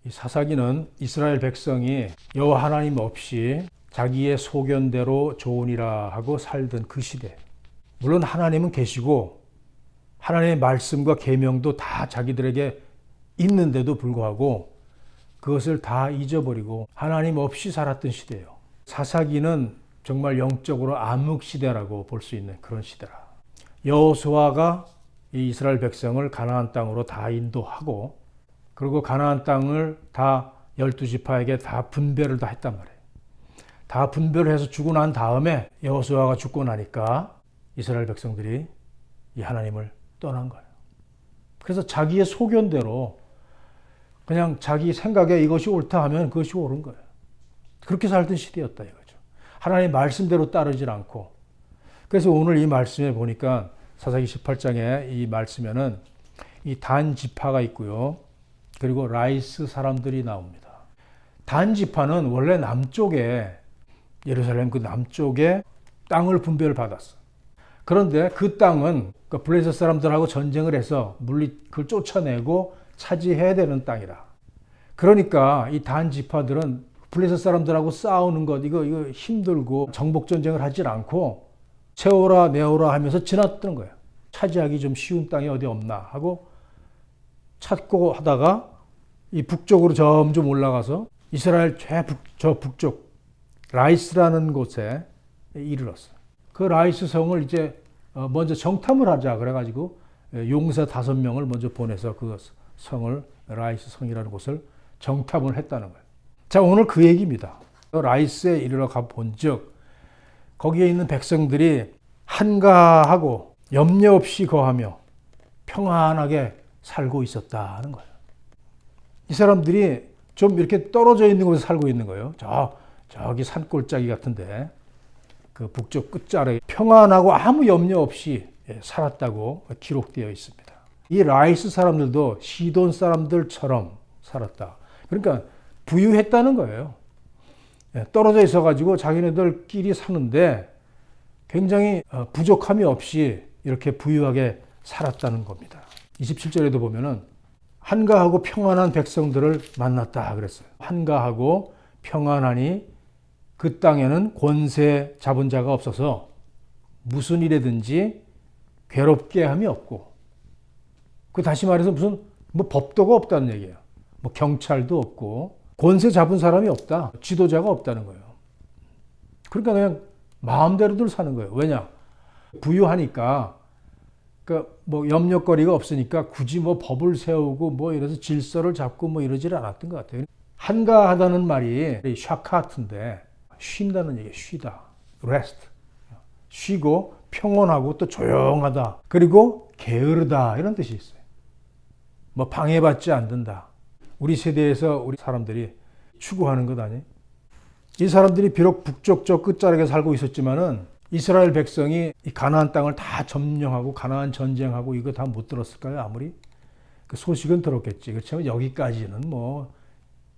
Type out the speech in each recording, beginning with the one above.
이 사사기는 이스라엘 백성이 여호와 하나님 없이 자기의 소견대로 좋으니라 하고 살던 그 시대. 물론 하나님은 계시고 하나님의 말씀과 계명도 다 자기들에게 있는데도 불구하고 그것을 다 잊어버리고 하나님 없이 살았던 시대예요. 사사기는 정말 영적으로 암흑 시대라고 볼 수 있는 그런 시대라. 여호수아가 이 이스라엘 백성을 가나안 땅으로 다 인도하고 그리고 가나안 땅을 다 12지파에게 다 분배를 다 했단 말이에요. 다 분배를 해서 주고 난 다음에 여호수아가 죽고 나니까 이스라엘 백성들이 이 하나님을 떠난 거예요. 그래서 자기의 소견대로 그냥 자기 생각에 이것이 옳다 하면 그것이 옳은 거예요. 그렇게 살던 시대였다 이거죠. 하나님의 말씀대로 따르질 않고. 그래서 오늘 이 말씀에 보니까 사사기 18장에 이 말씀에는 이 단 지파가 있고요. 그리고 라이스 사람들이 나옵니다. 단 지파는 원래 남쪽에 예루살렘 그 남쪽에 땅을 분배를 받았어. 그런데 그 땅은 블레셋 사람들하고 전쟁을 해서 그걸 쫓아내고 차지해야 되는 땅이라. 그러니까 이 단 지파들은 블레셋 사람들하고 싸우는 것 이거 힘들고 정복 전쟁을 하질 않고 채오라 내오라 하면서 지났던 거예요. 차지하기 좀 쉬운 땅이 어디 없나 하고 찾고 하다가 이 북쪽으로 점점 올라가서 이스라엘 저 북쪽 라이스라는 곳에 이르렀어. 그 라이스 성을 이제 먼저 정탐을 하자 그래가지고 용사 5명을 먼저 보내서 그 성을 라이스 성이라는 곳을 정탐을 했다는 거예요. 자, 오늘 그 얘기입니다. 라이스에 이르러 가본즉 거기에 있는 백성들이 한가하고 염려 없이 거하며 평안하게 살고 있었다는 거예요. 이 사람들이 좀 이렇게 떨어져 있는 곳에 살고 있는 거예요. 저기 산골짜기 같은데 그 북쪽 끝자락에 평안하고 아무 염려 없이 살았다고 기록되어 있습니다. 이 라이스 사람들도 시돈 사람들처럼 살았다. 그러니까 부유했다는 거예요. 떨어져 있어가지고 자기네들끼리 사는데 굉장히 부족함이 없이 이렇게 부유하게 살았다는 겁니다. 27절에도 보면은 한가하고 평안한 백성들을 만났다 그랬어요. 한가하고 평안하니 그 땅에는 권세 잡은 자가 없어서 무슨 일에든지 괴롭게 함이 없고, 그 다시 말해서 무슨 법도가 없다는 얘기예요. 경찰도 없고 권세 잡은 사람이 없다. 지도자가 없다는 거예요. 그러니까 그냥 마음대로들 사는 거예요. 왜냐? 부유하니까 염려거리가 없으니까 굳이 법을 세우고 이래서 질서를 잡고 이러질 않았던 것 같아요. 한가하다는 말이 샤카트인데 쉰다는 얘기예요. 쉬다. rest. 쉬고 평온하고 또 조용하다. 그리고 게으르다 이런 뜻이 있어요. 방해받지 않는다. 우리 세대에서 우리 사람들이 추구하는 것 아니에요? 이 사람들이 비록 북쪽 저 끝자락에 살고 있었지만은 이스라엘 백성이 이 가나안 땅을 다 점령하고 가나안 전쟁하고 이거 다 못 들었을까요? 아무리 그 소식은 들었겠지. 그렇지만 여기까지는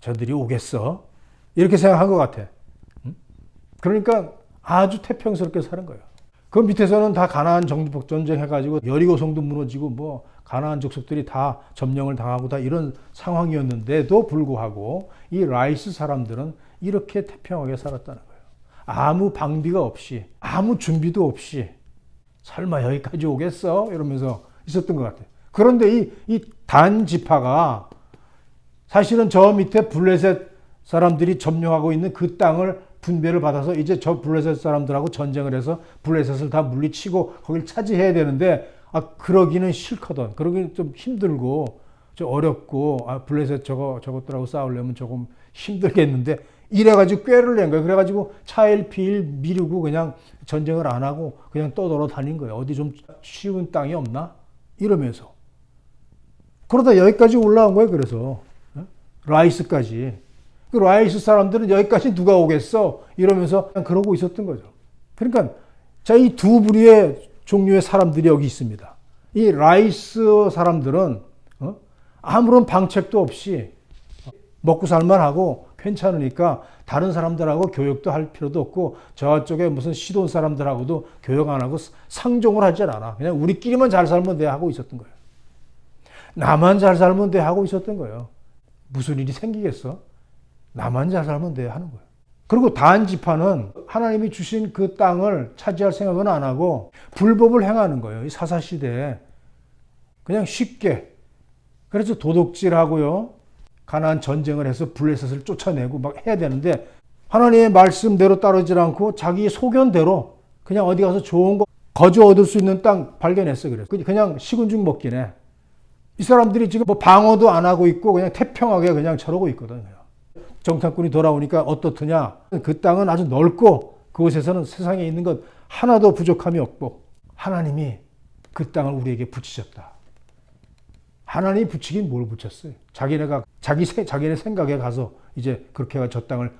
저들이 오겠어 이렇게 생각한 것 같아. 그러니까 아주 태평스럽게 사는 거예요. 그 밑에서는 다 가나안 정복 전쟁해가지고 여리고성도 무너지고 가나안 족속들이 다 점령을 당하고 다 이런 상황이었는데도 불구하고 이 라이스 사람들은 이렇게 태평하게 살았다는 거예요. 아무 방비가 없이 아무 준비도 없이 설마 여기까지 오겠어? 이러면서 있었던 것 같아요. 그런데 이 단 지파가 사실은 저 밑에 블레셋 사람들이 점령하고 있는 그 땅을 분배를 받아서 이제 저 블레셋 사람들하고 전쟁을 해서 블레셋을 다 물리치고 거길 차지해야 되는데 그러기는 싫거든. 그러기는 좀 힘들고 좀 어렵고 블레셋 저것들하고 싸우려면 조금 힘들겠는데 이래가지고 꾀를 낸 거예요. 그래가지고 차일피일 미루고 그냥 전쟁을 안 하고 그냥 떠돌아 다닌 거예요. 어디 좀 쉬운 땅이 없나? 이러면서. 그러다 여기까지 올라온 거예요. 그래서 라이스까지. 그 라이스 사람들은 여기까지 누가 오겠어? 이러면서 그냥 그러고 있었던 거죠. 그러니까 이 두 부류의 종류의 사람들이 여기 있습니다. 이 라이스 사람들은 아무런 방책도 없이 먹고 살만 하고 괜찮으니까 다른 사람들하고 교역도 할 필요도 없고 저쪽에 무슨 시돈 사람들하고도 교역 안 하고 상종을 하지 않아. 그냥 우리끼리만 잘 살면 돼 하고 있었던 거예요. 나만 잘 살면 돼 하고 있었던 거예요. 무슨 일이 생기겠어? 나만 잘 살면 돼 하는 거예요. 그리고 다한 지파는 하나님이 주신 그 땅을 차지할 생각은 안 하고 불법을 행하는 거예요. 이 사사시대에. 그냥 쉽게. 그래서 도둑질하고요. 가나안 전쟁을 해서 블레셋을 쫓아내고 막 해야 되는데 하나님의 말씀대로 따르지 않고 자기 소견대로 그냥 어디 가서 좋은 거 거저 얻을 수 있는 땅 발견했어. 그래서 그냥 식은 죽 먹긴 해. 이 사람들이 지금 뭐 방어도 안 하고 있고 그냥 태평하게 그냥 저러고 있거든요. 정탐꾼이 돌아오니까 어떻더냐? 그 땅은 아주 넓고 그곳에서는 세상에 있는 것 하나도 부족함이 없고 하나님이 그 땅을 우리에게 붙이셨다. 하나님이 붙이긴 뭘 붙였어요? 자기네 생각에 가서 이제 그렇게 해서 저 땅을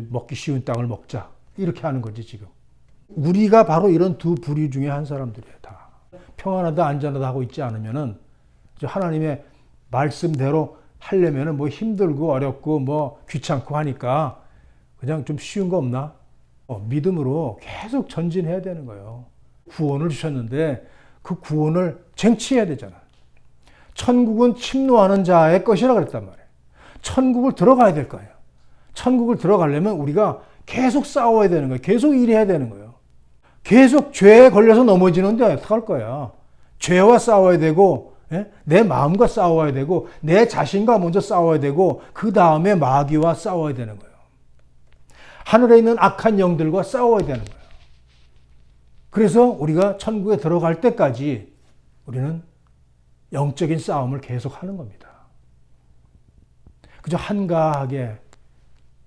먹기 쉬운 땅을 먹자. 이렇게 하는 거지 지금. 우리가 바로 이런 두 부류 중에 한 사람들이에요. 다. 평안하다 안전하다 하고 있지 않으면은 하나님의 말씀대로 하려면은 뭐 힘들고 어렵고 뭐 귀찮고 하니까 그냥 좀 쉬운 거 없나? 믿음으로 계속 전진해야 되는 거예요. 구원을 주셨는데 그 구원을 쟁취해야 되잖아. 천국은 침노하는 자의 것이라 그랬단 말이에요. 천국을 들어가야 될 거예요. 천국을 들어가려면 우리가 계속 싸워야 되는 거예요. 계속 일해야 되는 거예요. 계속 죄에 걸려서 넘어지는데 어떡할 거야. 죄와 싸워야 되고 내 마음과 싸워야 되고 내 자신과 먼저 싸워야 되고 그 다음에 마귀와 싸워야 되는 거예요. 하늘에 있는 악한 영들과 싸워야 되는 거예요. 그래서 우리가 천국에 들어갈 때까지 우리는 영적인 싸움을 계속하는 겁니다. 그저 한가하게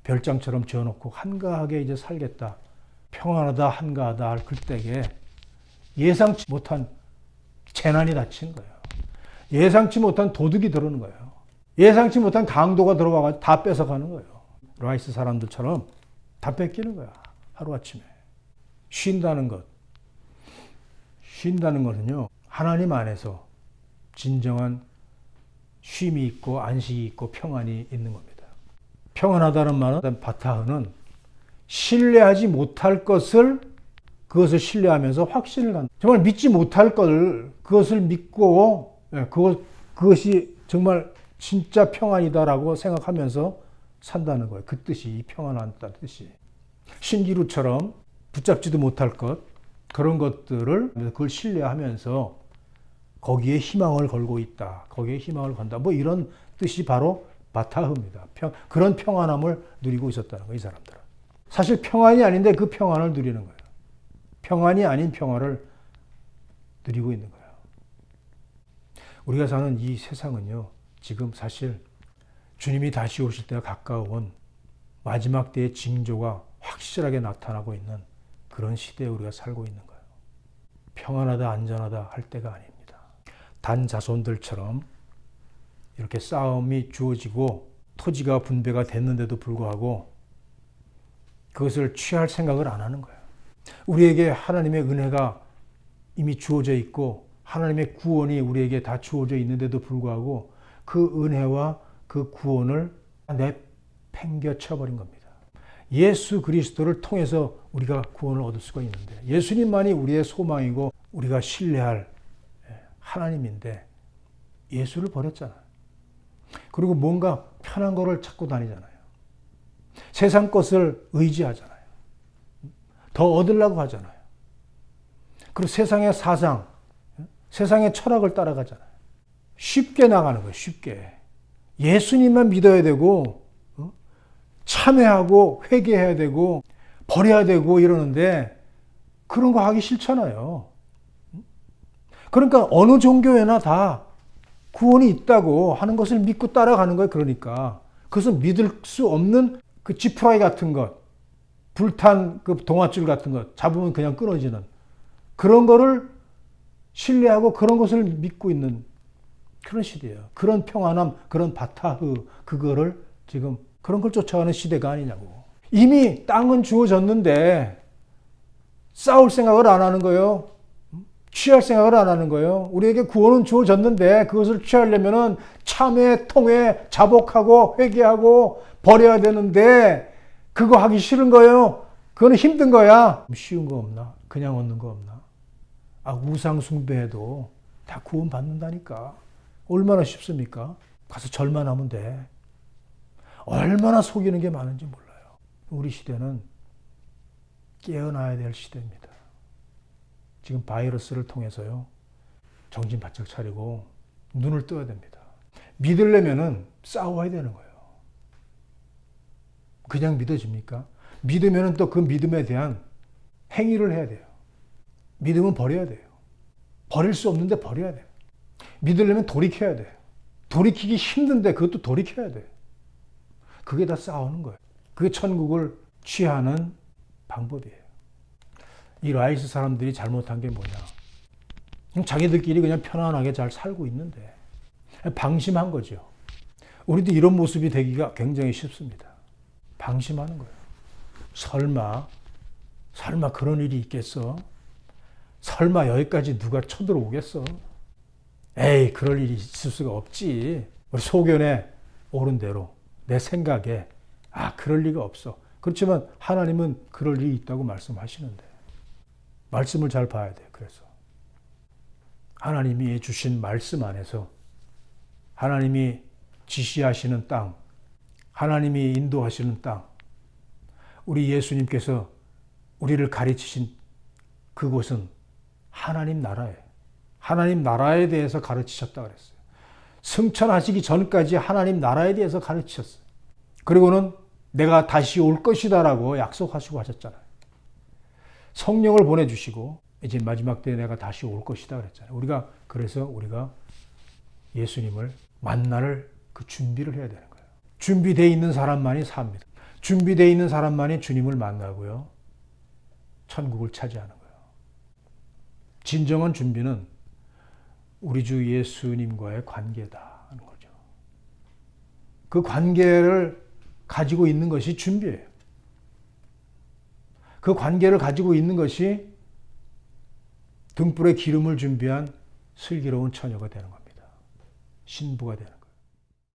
별장처럼 지어놓고 한가하게 이제 살겠다. 평안하다 한가하다 할 그때에 예상치 못한 재난이 닥치는 거예요. 예상치 못한 도둑이 들어오는 거예요. 예상치 못한 강도가 들어와서 다 뺏어가는 거예요. 라이스 사람들처럼 다 뺏기는 거야. 하루아침에. 쉰다는 것은요. 하나님 안에서 진정한 쉼이 있고 안식이 있고 평안이 있는 겁니다. 평안하다는 말은 바타흐는 신뢰하지 못할 것을 그것을 신뢰하면서 확신을 갖는 정말 믿지 못할 것을 그것을 믿고 그것이 정말 진짜 평안이다라고 생각하면서 산다는 거예요. 그 뜻이 이 평안하다는 뜻이. 신기루처럼 붙잡지도 못할 것 그런 것들을 그걸 신뢰하면서 거기에 희망을 걸고 있다. 거기에 희망을 건다. 뭐 이런 뜻이 바로 바타흐입니다. 그런 평안함을 누리고 있었다는 거예요. 이 사람들은. 사실 평안이 아닌데 그 평안을 누리는 거예요. 평안이 아닌 평화를 누리고 있는 거예요. 우리가 사는 이 세상은요. 지금 사실 주님이 다시 오실 때가 가까운 마지막 때의 징조가 확실하게 나타나고 있는 그런 시대에 우리가 살고 있는 거예요. 평안하다 안전하다 할 때가 아닙니다. 단 자손들처럼 이렇게 싸움이 주어지고 토지가 분배가 됐는데도 불구하고 그것을 취할 생각을 안 하는 거예요. 우리에게 하나님의 은혜가 이미 주어져 있고 하나님의 구원이 우리에게 다 주어져 있는데도 불구하고 그 은혜와 그 구원을 내팽개쳐버린 겁니다. 예수 그리스도를 통해서 우리가 구원을 얻을 수가 있는데 예수님만이 우리의 소망이고 우리가 신뢰할 하나님인데 예수를 버렸잖아요. 그리고 뭔가 편한 거를 찾고 다니잖아요. 세상 것을 의지하잖아요. 더 얻으려고 하잖아요. 그리고 세상의 사상, 세상의 철학을 따라가잖아요. 쉽게 나가는 거예요. 쉽게. 예수님만 믿어야 되고 참회하고 회개해야 되고 버려야 되고 이러는데 그런 거 하기 싫잖아요. 그러니까 어느 종교에나 다 구원이 있다고 하는 것을 믿고 따라가는 거예요. 그러니까 그것은 믿을 수 없는 그 지푸라기 같은 것, 불탄 그 동아줄 같은 것 잡으면 그냥 끊어지는 그런 거를 신뢰하고 그런 것을 믿고 있는 그런 시대예요. 그런 평안함, 그런 바타흐 그거를 지금 그런 걸 쫓아가는 시대가 아니냐고. 이미 땅은 주어졌는데 싸울 생각을 안 하는 거예요. 취할 생각을 안 하는 거예요. 우리에게 구원은 주어졌는데 그것을 취하려면은 참회, 통회, 자복하고 회개하고 버려야 되는데 그거 하기 싫은 거예요. 그거는 힘든 거야. 쉬운 거 없나? 그냥 얻는 거 없나? 우상 숭배해도 다 구원 받는다니까. 얼마나 쉽습니까? 가서 절만 하면 돼. 얼마나 속이는 게 많은지 몰라요. 우리 시대는 깨어나야 될 시대입니다. 지금 바이러스를 통해서요. 정신 바짝 차리고 눈을 떠야 됩니다. 믿으려면은 싸워야 되는 거예요. 그냥 믿어집니까? 믿으면은 또 그 믿음에 대한 행위를 해야 돼요. 믿음은 버려야 돼요. 버릴 수 없는데 버려야 돼요. 믿으려면 돌이켜야 돼요. 돌이키기 힘든데 그것도 돌이켜야 돼요. 그게 다 싸우는 거예요. 그게 천국을 취하는 방법이에요. 이 라이스 사람들이 잘못한 게 뭐냐? 자기들끼리 그냥 편안하게 잘 살고 있는데 방심한 거죠. 우리도 이런 모습이 되기가 굉장히 쉽습니다. 방심하는 거예요. 설마 그런 일이 있겠어? 설마 여기까지 누가 쳐들어오겠어? 에이, 그럴 일이 있을 수가 없지. 우리 소견에 옳은 대로 내 생각에 그럴 리가 없어. 그렇지만 하나님은 그럴 일이 있다고 말씀하시는데 말씀을 잘 봐야 돼요. 그래서 하나님이 주신 말씀 안에서 하나님이 지시하시는 땅, 하나님이 인도하시는 땅, 우리 예수님께서 우리를 가르치신 그곳은 하나님 나라예요. 하나님 나라에 대해서 가르치셨다 그랬어요. 승천하시기 전까지 하나님 나라에 대해서 가르치셨어요. 그리고는 내가 다시 올 것이다라고 약속하시고 하셨잖아요. 성령을 보내주시고 이제 마지막 때에 내가 다시 올 것이다 그랬잖아요. 그래서 우리가 예수님을 만날 그 준비를 해야 되는 거예요. 준비되어 있는 사람만이 삽니다. 준비되어 있는 사람만이 주님을 만나고요. 천국을 차지하는 거예요. 진정한 준비는 우리 주 예수님과의 관계다 하는 거죠. 그 관계를 가지고 있는 것이 준비예요. 그 관계를 가지고 있는 것이 등불에 기름을 준비한 슬기로운 처녀가 되는 겁니다. 신부가 되는